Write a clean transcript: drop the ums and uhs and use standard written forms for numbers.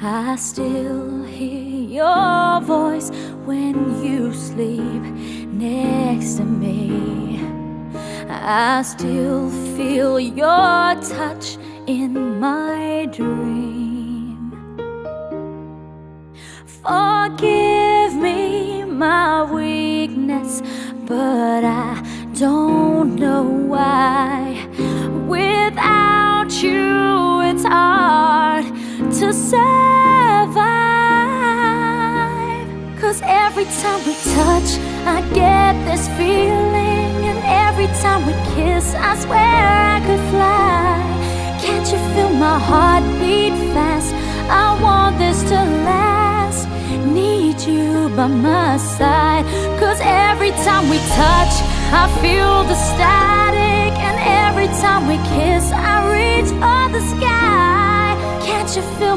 I still hear your voice when you sleep next to me. I still feel your touch in my dream. Forgive me my weakness, but I don't know why. Without you, it's hard to survive. 'Cause every time we touch, I get this feeling, and every time we kiss, I swear I could fly. Can't you feel my heart beat fast? I want this to last. Need you by my side. 'Cause every time we touch, I feel the static, and every time we kiss, I reach for the sky. Can't you feel